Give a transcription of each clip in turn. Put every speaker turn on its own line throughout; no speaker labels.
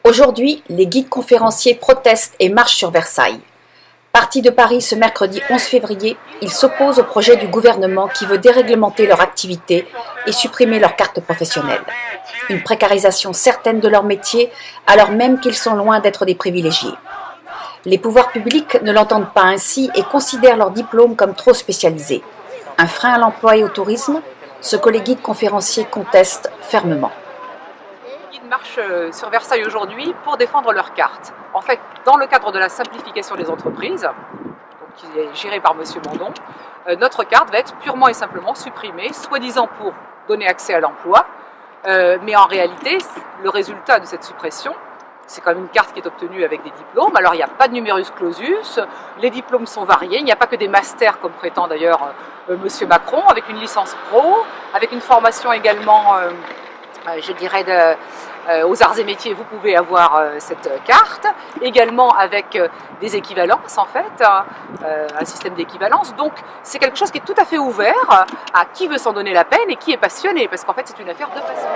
Aujourd'hui, les guides conférenciers protestent et marchent sur Versailles. Partis de Paris ce mercredi 11 février, ils s'opposent au projet du gouvernement qui veut déréglementer leur activité et supprimer leur carte professionnelle. Une précarisation certaine de leur métier, alors même qu'ils sont loin d'être des privilégiés. Les pouvoirs publics ne l'entendent pas ainsi et considèrent leur diplôme comme trop spécialisé. Un frein à l'emploi et au tourisme, ce que les guides conférenciers contestent fermement.
Marchent sur Versailles aujourd'hui pour défendre leur carte. En fait, dans le cadre de la simplification des entreprises, donc qui est gérée par M. Mandon, notre carte va être purement et simplement supprimée, soi-disant pour donner accès à l'emploi, mais en réalité, le résultat de cette suppression, c'est quand même une carte qui est obtenue avec des diplômes. Alors il n'y a pas de numerus clausus, les diplômes sont variés, il n'y a pas que des masters comme prétend d'ailleurs M. Macron, avec une licence pro, avec une formation également, je dirais, aux arts et métiers, vous pouvez avoir cette carte, également avec des équivalences en fait, un système d'équivalence. Donc c'est quelque chose qui est tout à fait ouvert à qui veut s'en donner la peine et qui est passionné, parce qu'en fait c'est une affaire de passion.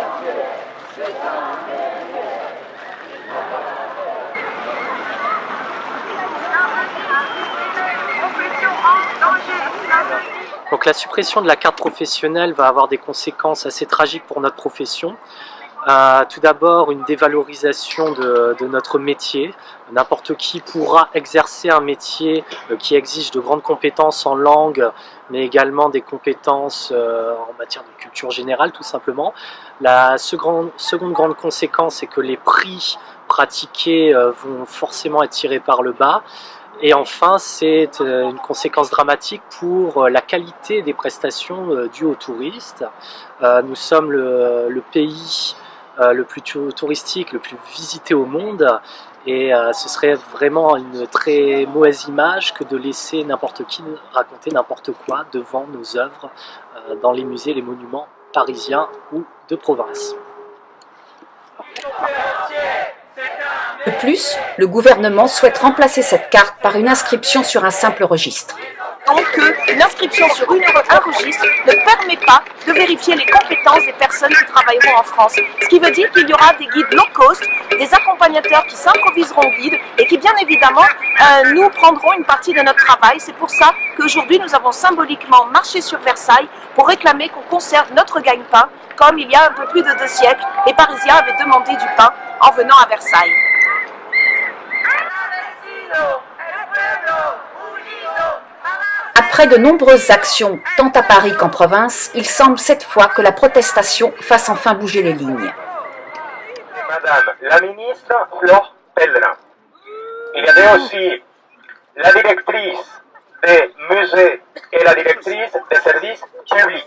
Donc la suppression de la carte professionnelle va avoir des conséquences assez tragiques pour notre profession. Tout d'abord, une dévalorisation de notre métier. N'importe qui pourra exercer un métier qui exige de grandes compétences en langue, mais également des compétences en matière de culture générale, tout simplement. La seconde grande conséquence, c'est que les prix pratiqués vont forcément être tirés par le bas. Et enfin, c'est une conséquence dramatique pour la qualité des prestations dues aux touristes. Nous sommes le pays le plus touristique, le plus visité au monde, et ce serait vraiment une très mauvaise image que de laisser n'importe qui raconter n'importe quoi devant nos œuvres dans les musées, les monuments parisiens ou de province.
De plus, le gouvernement souhaite remplacer cette carte par une inscription sur un simple registre.
Donc l'inscription sur un registre ne permet pas de vérifier les compétences des personnes qui travailleront en France. Ce qui veut dire qu'il y aura des guides low cost, des accompagnateurs qui s'improviseront guides et qui bien évidemment nous prendront une partie de notre travail. C'est pour ça qu'aujourd'hui nous avons symboliquement marché sur Versailles pour réclamer qu'on conserve notre gagne-pain comme il y a un peu plus de 2 siècles, les Parisiens avaient demandé du pain en venant à Versailles.
Après de nombreuses actions, tant à Paris qu'en province, il semble cette fois que la protestation fasse enfin bouger les lignes.
Madame la ministre Flore Pellerin. Il y avait aussi la directrice des musées et la directrice des services publics.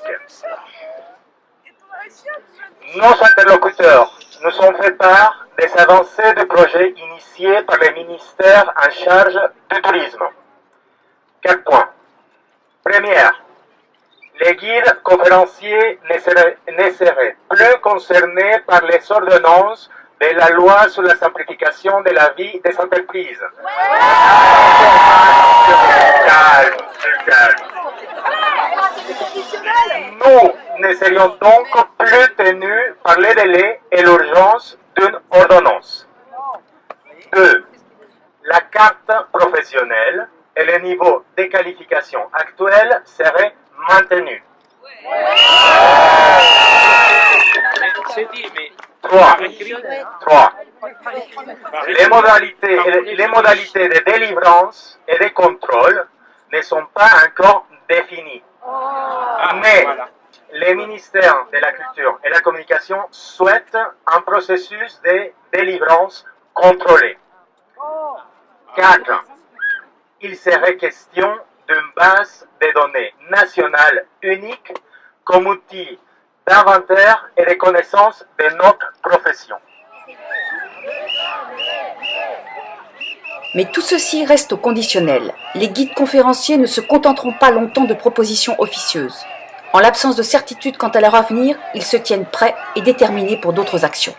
Nos interlocuteurs nous ont fait part des avancées de projets initiés par le ministère en charge du tourisme. 4 points. Première, les guides conférenciers ne seraient plus concernés par les ordonnances de la loi sur la simplification de la vie des entreprises. Nous ne serions donc plus tenus par les délais et l'urgence d'une ordonnance. 2. La carte professionnelle et le niveau de qualification actuel seraient maintenus. 3. Les modalités de délivrance et de contrôle ne sont pas encore définies. Mais les ministères de la Culture et de la Communication souhaitent un processus de délivrance contrôlé. 4. Il serait question d'une base de données nationale unique comme outil d'inventaire et de connaissance de notre profession.
Mais tout ceci reste au conditionnel. Les guides conférenciers ne se contenteront pas longtemps de propositions officieuses. En l'absence de certitude quant à leur avenir, ils se tiennent prêts et déterminés pour d'autres actions.